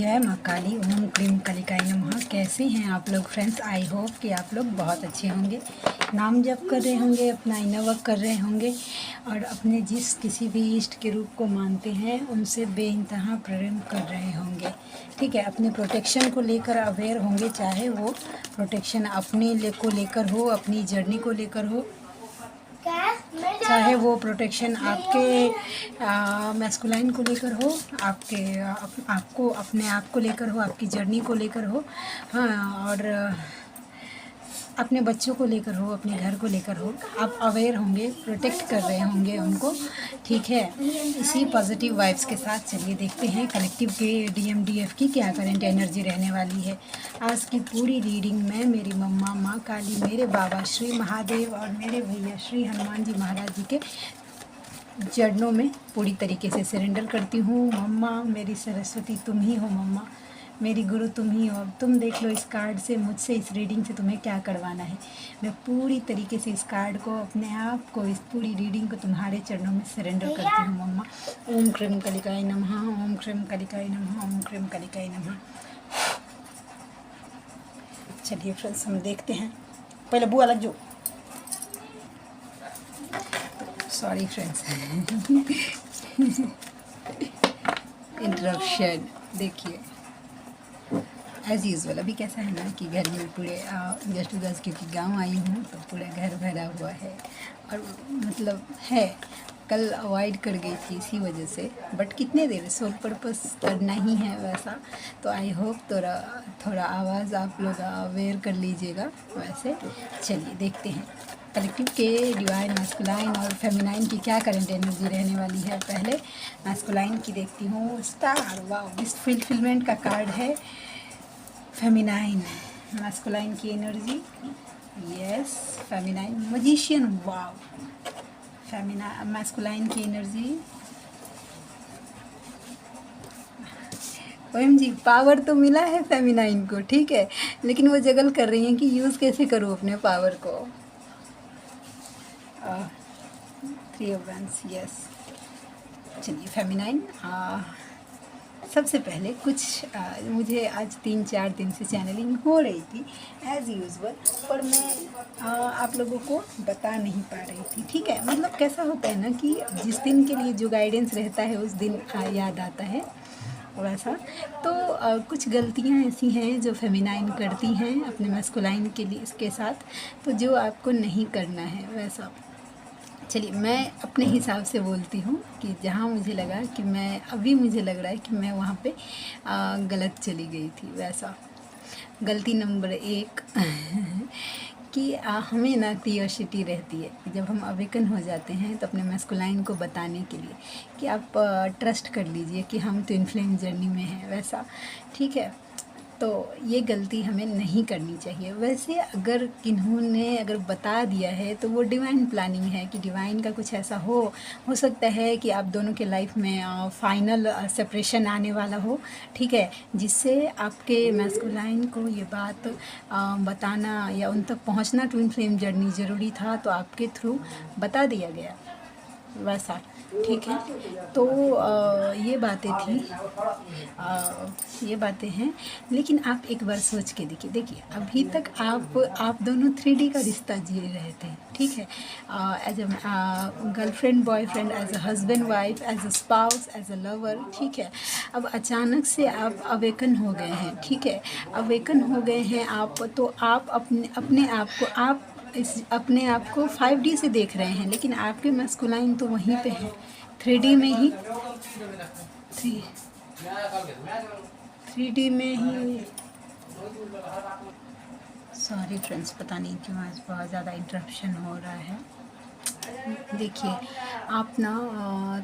जय माँ काली, ओम क्रीम कालिकाय नमः। कैसे हैं आप लोग फ्रेंड्स? आई होप कि आप लोग बहुत अच्छे होंगे, नाम जप कर रहे होंगे, अपना इनर वर्क कर रहे होंगे और अपने जिस किसी भी इष्ट के रूप को मानते हैं उनसे बेइंतहा प्रेम कर रहे होंगे। ठीक है, अपने प्रोटेक्शन को लेकर अवेयर होंगे, चाहे वो प्रोटेक्शन अपने को लेकर हो, अपनी जर्नी को लेकर हो, चाहे वो प्रोटेक्शन आपके मैस्कुलाइन को लेकर हो, आपको अपने आप को लेकर हो, आपकी जर्नी को लेकर हो, हाँ, और अपने बच्चों को लेकर हो, अपने घर को लेकर हो। आप अवेयर होंगे, प्रोटेक्ट कर रहे होंगे उनको। ठीक है, इसी पॉजिटिव वाइब्स के साथ चलिए देखते हैं कलेक्टिव के DMDF की क्या करंट एनर्जी रहने वाली है। आज की पूरी रीडिंग में मेरी मम्मा माँ काली, मेरे बाबा श्री महादेव और मेरे भैया श्री हनुमान जी महाराज जी के चरणों में पूरी तरीके से सरेंडर करती हूँ। मम्मा मेरी सरस्वती तुम ही हो, मम्मा मेरी गुरु तुम ही हो। अब तुम देख लो इस कार्ड से, मुझसे इस रीडिंग से तुम्हें क्या करवाना है। मैं पूरी तरीके से इस कार्ड को, अपने आप को, इस पूरी रीडिंग को तुम्हारे चरणों में सरेंडर करती हूँ मम्मा। ओम क्रीम कालिकाय नमः, ओम क्रीम कालिकाय नमः, ओम क्रीम कालिकाय नमः। चलिए फ्रेंड्स, हम देखते हैं। पहले बुआ लग जो, सॉरी फ्रेंड्स इंटरप्शन। देखिए एज़ यूज़ुअल अभी कैसा है ना कि घर में पूरे जस्ट बिकॉज क्योंकि गांव आई हूँ तो पूरा घर भरा हुआ है और मतलब है, कल अवॉइड कर गई थी इसी वजह से, बट कितने देर सोल पर्पस करना ही है वैसा, तो आई होप थोड़ा आवाज़ आप लोग अवेयर कर लीजिएगा वैसे। चलिए देखते हैं कलेक्टिव के डिवाइन मैस्कुलाइन और फेमिनाइन की क्या करंट एनर्जी रहने वाली है। पहले मैस्कुलाइन की देखती हूँ। स्टार, वाओ, इस फुलफिलमेंट का कार्ड है। फेमिनाइन, मैस्कुलाइन की energy, yes, feminine magician, wow, masculine की एनर्जी, OMG, पावर तो मिला है फेमिनाइन को, ठीक है, लेकिन वो जगल कर रही हैं कि यूज़ कैसे करूँ अपने पावर को। 3 ऑफ वैंड्स, यस। चलिए फेमिनाइन, सबसे पहले कुछ मुझे आज 3-4 दिन से चैनलिंग हो रही थी एज़ यूज़ुअल, पर मैं आप लोगों को बता नहीं पा रही थी। ठीक है, मतलब कैसा होता है ना कि जिस दिन के लिए जो गाइडेंस रहता है उस दिन याद आता है वैसा। तो कुछ गलतियां ऐसी हैं जो फेमिनाइन करती हैं अपने मैस्कुलाइन के लिए, इसके साथ, तो जो आपको नहीं करना है वैसा। चलिए मैं अपने हिसाब से बोलती हूँ कि जहाँ मुझे लगा कि मुझे लग रहा है कि मैं वहाँ पे गलत चली गई थी वैसा। गलती नंबर 1 कि हमें ना क्यूरियोसिटी रहती है कि जब हम अवेकन हो जाते हैं तो अपने मैस्कुलाइन को बताने के लिए कि आप ट्रस्ट कर लीजिए कि हम ट्विन फ्लेम जर्नी में हैं वैसा। ठीक है, तो ये गलती हमें नहीं करनी चाहिए। वैसे अगर बता दिया है तो वो डिवाइन प्लानिंग है कि डिवाइन का कुछ ऐसा हो सकता है कि आप दोनों के लाइफ में फाइनल सेपरेशन आने वाला हो, ठीक है, जिससे आपके मैस्कुलाइन को ये बात बताना या उन तक पहुंचना, ट्विन फ्लेम जर्नी ज़रूरी था, तो आपके थ्रू बता दिया गया वैसा। ठीक है, तो ये बातें थी, ये बातें हैं। लेकिन आप एक बार सोच के देखिए अभी तक आप दोनों 3D का रिश्ता जी रहे थे, ठीक है, as a girlfriend boyfriend, as a husband wife, as a spouse, as a lover, ठीक है। अब अचानक से आप अवेकन हो गए हैं, ठीक है, अवेकन हो गए हैं आप, तो आप अपने आप को 5D से देख रहे हैं, लेकिन आपके मैस्कुलाइन तो वहीं पे है 3D में ही, 3D में ही। सॉरी फ्रेंड्स, पता नहीं क्यों आज बहुत ज़्यादा इंटरप्शन हो रहा है। देखिए आप ना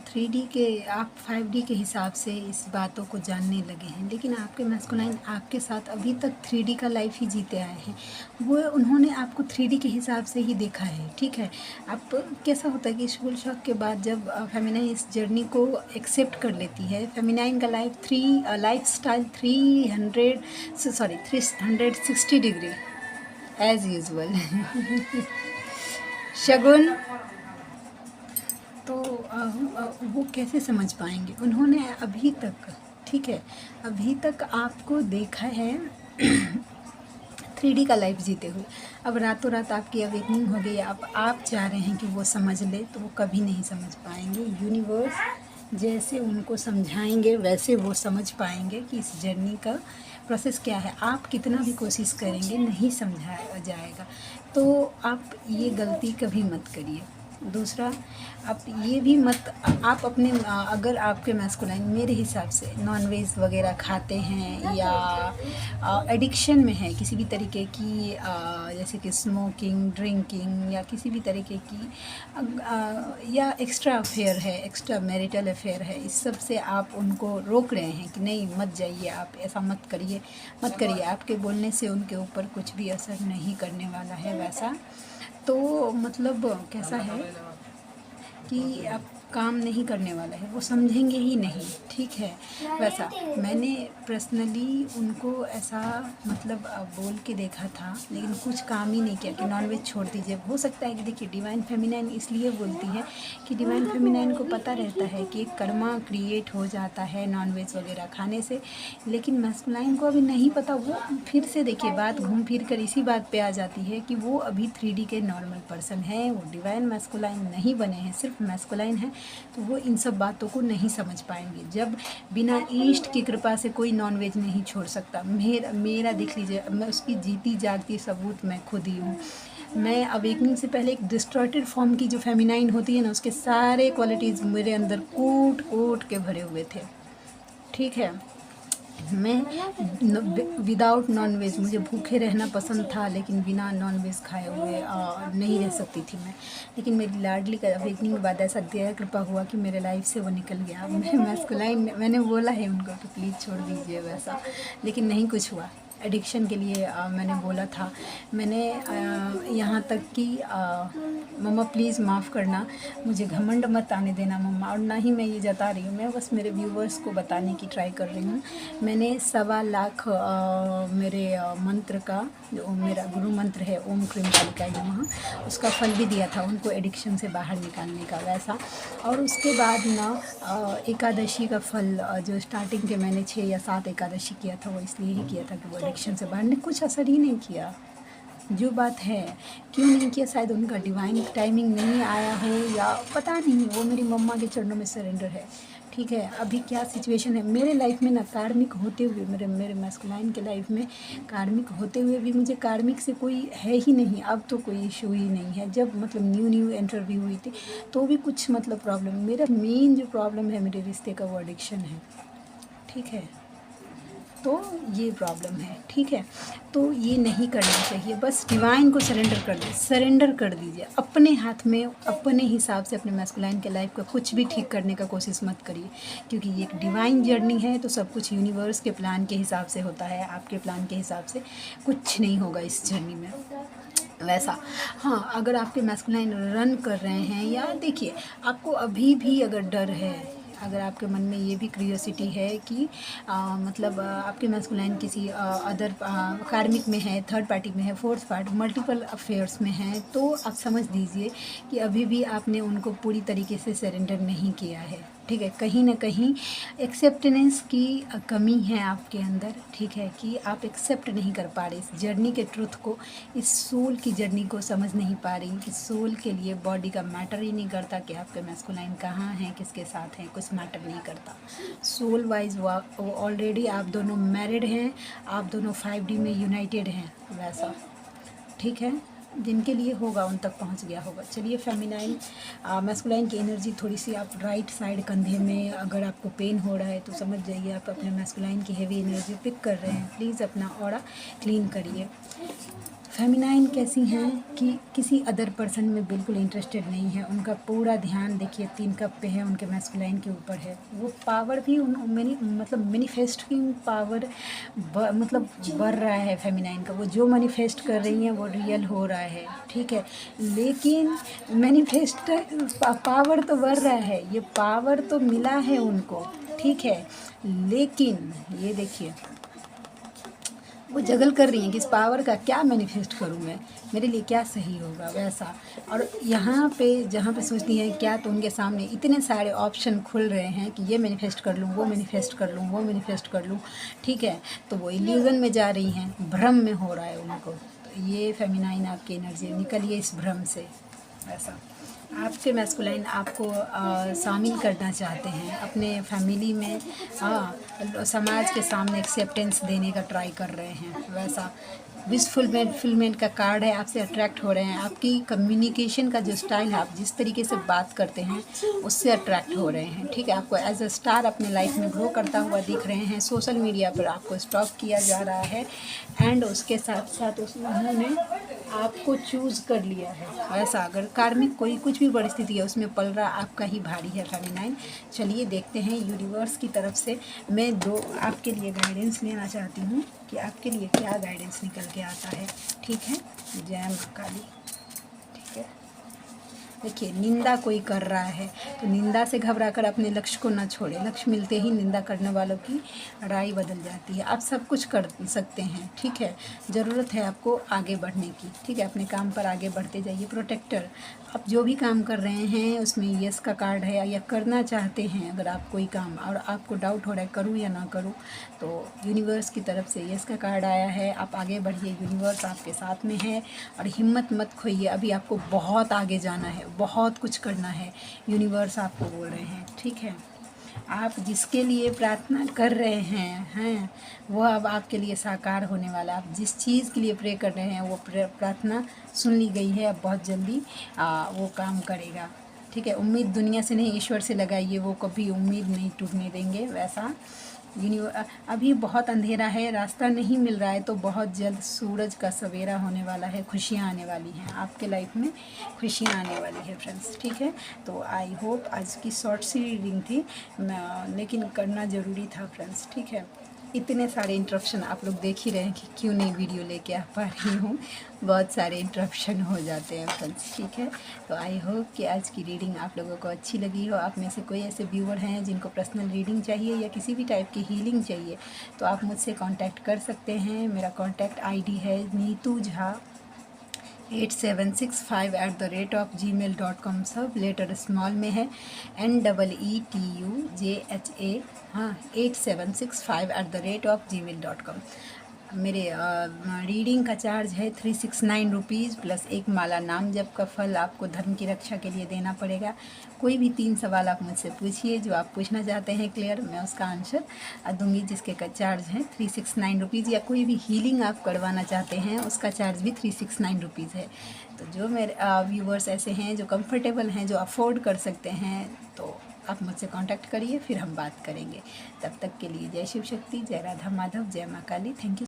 3D के, आप 5D के हिसाब से इस बातों को जानने लगे हैं, लेकिन आपके मैस्कुलाइन आपके साथ अभी तक 3D का लाइफ ही जीते आए हैं। उन्होंने आपको 3D के हिसाब से ही देखा है, ठीक है। आप कैसा होता है कि शोल शॉक के बाद जब फेमिनाइन इस जर्नी को एक्सेप्ट कर लेती है, फेमिनाइन का lifestyle 360 degree as usual Shagun, तो वो कैसे समझ पाएंगे। उन्होंने अभी तक ठीक है। अभी तक आपको देखा है 3D का लाइफ जीते हुए, अब रातों रात आपकी अवेकनिंग हो गई, अब आप चाह रहे हैं कि वो समझ ले, तो वो कभी नहीं समझ पाएंगे। यूनिवर्स जैसे उनको समझाएंगे वैसे वो समझ पाएंगे कि इस जर्नी का प्रोसेस क्या है। आप कितना भी कोशिश करेंगे नहीं समझाया जाएगा, तो आप ये गलती कभी मत करिए। दूसरा, आप ये भी मत, आप अपने अगर आपके मैस्कुलाइन मेरे हिसाब से नॉनवेज वगैरह खाते हैं या एडिक्शन में है किसी भी तरीके की, जैसे कि स्मोकिंग, ड्रिंकिंग या किसी भी तरीके की, या एक्स्ट्रा अफेयर है, एक्स्ट्रा मैरिटल अफेयर है, इस सब से आप उनको रोक रहे हैं कि नहीं मत जाइए, आप ऐसा मत करिए, मत करिए। आपके बोलने से उनके ऊपर कुछ भी असर नहीं करने वाला है वैसा। तो मतलब कैसा है कि अब काम नहीं करने वाला है, वो समझेंगे ही नहीं, ठीक है। वैसा मैंने पर्सनली उनको ऐसा मतलब बोल के देखा था, लेकिन कुछ काम ही नहीं किया कि नॉनवेज छोड़ दीजिए। हो सकता है कि देखिए डिवाइन फेमिनाइन इसलिए बोलती है कि डिवाइन फेमिनाइन को पता रहता है कि एक कर्मा क्रिएट हो जाता है नॉनवेज वगैरह खाने से, लेकिन मैस्कुलाइन को अभी नहीं पता। वो फिर से देखिए बात घूम फिर कर इसी बात पे आ जाती है कि वो अभी 3D के नॉर्मल पर्सन हैं, वो डिवाइन मैस्कुलाइन नहीं बने हैं, सिर्फ मैस्कुलाइन हैं, तो वो इन सब बातों को नहीं समझ पाएंगे। जब बिना ईष्ट की कृपा से कोई नॉनवेज नहीं छोड़ सकता। मेरा देख लीजिए, मैं उसकी जीती जागती सबूत मैं खुद ही हूँ। मैं अवेकनिंग से पहले एक डिस्टॉर्टेड फॉर्म की जो फेमिनाइन होती है ना, उसके सारे क्वालिटीज़ मेरे अंदर कूट कूट के भरे हुए थे, ठीक है। मैं विदाउट नॉनवेज, मुझे भूखे रहना पसंद था, लेकिन बिना नॉनवेज खाए हुए नहीं रह सकती थी मैं। लेकिन मेरी लाडली का अवेकनिंग के बाद ऐसा दया कृपा हुआ कि मेरे लाइफ से वो निकल गया। मैं मैस्कुलाइन, मैंने बोला है उनको कि प्लीज़ छोड़ दीजिए वैसा, लेकिन नहीं कुछ हुआ। एडिक्शन के लिए मैंने बोला था, मैंने यहाँ तक कि मम्मा प्लीज़ माफ़ करना, मुझे घमंड मत आने देना मम्मा, और ना ही मैं ये जता रही हूँ, मैं बस मेरे व्यूवर्स को बताने की ट्राई कर रही हूँ। मैंने 1.25 लाख मेरे मंत्र का, जो मेरा गुरु मंत्र है ओम क्रीम कालिकाय नमः, उसका फल भी दिया था उनको एडिक्शन से बाहर निकालने का वैसा। और उसके बाद ना एकादशी का फल, जो स्टार्टिंग के मैंने 6 या 7 एकादशी किया था, वो इसलिए ही किया था कि वो एडिक्शन से बाहर, ने कुछ असर ही नहीं किया। जो बात है क्यों नहीं किया, शायद उनका डिवाइन टाइमिंग नहीं आया हो या पता नहीं, वो मेरी मम्मा के चरणों में सरेंडर है, ठीक है। अभी क्या सिचुएशन है मेरे लाइफ में ना, कार्मिक होते हुए, मेरे मैस्कुलाइन के लाइफ में कार्मिक होते हुए भी मुझे कार्मिक से कोई है ही नहीं, अब तो कोई इशू ही नहीं है। जब मतलब न्यू इंटरव्यू हुई थी तो भी कुछ मतलब प्रॉब्लम, मेरा मेन जो प्रॉब्लम है मेरे रिश्ते का, वो एडिक्शन है, ठीक है। तो ये प्रॉब्लम है, ठीक है। तो ये नहीं करना चाहिए, बस डिवाइन को सरेंडर कर दीजिए अपने हाथ में, अपने हिसाब से अपने मैस्कुलाइन के लाइफ का कुछ भी ठीक करने का कोशिश मत करिए, क्योंकि ये एक डिवाइन जर्नी है, तो सब कुछ यूनिवर्स के प्लान के हिसाब से होता है, आपके प्लान के हिसाब से कुछ नहीं होगा इस जर्नी में वैसा। हाँ, अगर आपके मैस्कुलाइन रन कर रहे हैं, या देखिए आपको अभी भी अगर डर है, अगर आपके मन में ये भी क्यूरियोसिटी है कि मतलब आपके मैस्कुलाइन किसी अदर कार्मिक में है, थर्ड पार्टी में है, फोर्थ पार्ट, मल्टीपल अफेयर्स में है, तो आप समझ लीजिए कि अभी भी आपने उनको पूरी तरीके से सरेंडर नहीं किया है, ठीक है। कहीं ना कहीं एक्सेप्टेंस की कमी है आपके अंदर, ठीक है, कि आप एक्सेप्ट नहीं कर पा रहे इस जर्नी के ट्रुथ को, इस सोल की जर्नी को समझ नहीं पा रही कि सोल के लिए बॉडी का मैटर ही नहीं करता कि आपके मैस्कुलाइन कहाँ हैं, किसके साथ हैं, कुछ मैटर नहीं करता। सोल वाइज वो ऑलरेडी आप दोनों मैरिड हैं, आप दोनों 5D में यूनाइटेड हैं वैसा, ठीक है। जिनके लिए होगा उन तक पहुंच गया होगा। चलिए, फेमिनाइन मैस्कुलाइन की एनर्जी थोड़ी सी, आप राइट साइड कंधे में अगर आपको पेन हो रहा है तो समझ जाइए आप अपने मैस्कुलाइन की हेवी एनर्जी पिक कर रहे हैं। प्लीज़ अपना ऑरा क्लीन करिए। फेमिनाइन कैसी हैं कि किसी अदर पर्सन में बिल्कुल इंटरेस्टेड नहीं है, उनका पूरा ध्यान देखिए 3 कप पे है, उनके मैस्कुलाइन के ऊपर है। वो पावर भी मतलब मैनिफेस्टिंग पावर मतलब बढ़ रहा है फेमिनाइन का, वो जो मैनिफेस्ट कर रही हैं वो रियल हो रहा है, ठीक है। लेकिन मैनिफेस्ट पावर तो बढ़ रहा है, ये पावर तो मिला है उनको, ठीक है। लेकिन ये देखिए वो जगल कर रही हैं कि इस पावर का क्या मैनिफेस्ट करूँ मैं, मेरे लिए क्या सही होगा वैसा। और यहाँ पे जहाँ पे सोचती हैं क्या, तो उनके सामने इतने सारे ऑप्शन खुल रहे हैं कि ये मैनिफेस्ट कर लूँ, वो मैनिफेस्ट कर लूँ, वो मैनिफेस्ट कर लूँ, ठीक है। तो वो इल्यूज़न में जा रही हैं, भ्रम में हो रहा है उनको। तो ये फेमिनाइन आपकी एनर्जी, निकलिए इस भ्रम से। ऐसा आपके मैस्कुलाइन आपको शामिल करना चाहते हैं अपने फैमिली में, समाज के सामने एक्सेप्टेंस देने का ट्राई कर रहे हैं वैसा। विश फुलफिलमेंट का कार्ड है, आपसे अट्रैक्ट हो रहे हैं। आपकी कम्युनिकेशन का जो स्टाइल है, आप जिस तरीके से बात करते हैं उससे अट्रैक्ट हो रहे हैं, ठीक है। आपको एज अ स्टार अपने लाइफ में ग्रो करता हुआ दिख रहे हैं। सोशल मीडिया पर आपको स्टॉक किया जा रहा है एंड उसके साथ साथ उन्होंने आपको चूज़ कर लिया है ऐसा। अगर कार्मिक कोई कुछ भी परिस्थिति है उसमें पल रहा आपका ही भारी है फेमिनाइन। चलिए देखते हैं यूनिवर्स की तरफ से मैं दो आपके लिए गाइडेंस लेना चाहती हूँ कि आपके लिए क्या गाइडेंस निकल के आता है, ठीक है। जय माँ काली। ठीक है, देखिए निंदा कोई कर रहा है तो निंदा से घबराकर अपने लक्ष्य को ना छोड़े। लक्ष्य मिलते ही निंदा करने वालों की राय बदल जाती है। आप सब कुछ कर सकते हैं, ठीक है। ज़रूरत है आपको आगे बढ़ने की, ठीक है। अपने काम पर आगे बढ़ते जाइए। प्रोटेक्टर, आप जो भी काम कर रहे हैं उसमें यस का कार्ड है, या करना चाहते हैं अगर आप कोई काम और आपको डाउट हो रहा है करूँ या ना करूँ, तो यूनिवर्स की तरफ से यस का कार्ड आया है। आप आगे बढ़िए, यूनिवर्स आपके साथ में है। और हिम्मत मत खोइए, अभी आपको बहुत आगे जाना है, बहुत कुछ करना है, यूनिवर्स आपको बोल रहे हैं, ठीक है। आप जिसके लिए प्रार्थना कर रहे हैं वो अब आपके लिए साकार होने वाला है। आप जिस चीज़ के लिए प्रे कर रहे हैं वो प्रार्थना सुन ली गई है। अब बहुत जल्दी वो काम करेगा, ठीक है। उम्मीद दुनिया से नहीं, ईश्वर से लगाइए, वो कभी उम्मीद नहीं टूटने देंगे वैसा। अभी बहुत अंधेरा है, रास्ता नहीं मिल रहा है, तो बहुत जल्द सूरज का सवेरा होने वाला है। खुशियाँ आने वाली हैं आपके लाइफ में, खुशियाँ आने वाली है फ्रेंड्स, ठीक है। तो आई होप आज की शॉर्ट सी रीडिंग थी लेकिन करना ज़रूरी था फ्रेंड्स, ठीक है। इतने सारे इंटरप्शन आप लोग देख ही रहे हैं कि क्यों नहीं वीडियो लेके आ पा रही हूँ, बहुत सारे इंटरप्शन हो जाते हैं फ्रेंड्स, ठीक है। तो आई होप कि आज की रीडिंग आप लोगों को अच्छी लगी हो। आप में से कोई ऐसे व्यूअर हैं जिनको पर्सनल रीडिंग चाहिए या किसी भी टाइप की हीलिंग चाहिए तो आप मुझसे कांटेक्ट कर सकते हैं। मेरा कांटेक्ट आईडी है नीतू झा 8765@gmail.com। सब लेटर स्मॉल में है, NEETUJHA, हाँ 8765@gmail.com। मेरे रीडिंग का चार्ज है 369 रुपीज़ प्लस एक माला नाम जप का फल आपको धर्म की रक्षा के लिए देना पड़ेगा। कोई भी 3 सवाल आप मुझसे पूछिए जो आप पूछना चाहते हैं क्लियर, मैं उसका आंसर दूंगी, जिसके का चार्ज है 369 रुपीज़। या कोई भी हीलिंग आप करवाना चाहते हैं उसका चार्ज भी 369 रुपीज़ है। तो जो मेरे व्यूवर्स ऐसे हैं जो कंफर्टेबल हैं, जो अफोर्ड कर सकते हैं, तो आप मुझसे कांटेक्ट करिए, फिर हम बात करेंगे। तब तक के लिए जय शिव शक्ति, जय राधा माधव, जय माँ काली। Thank you.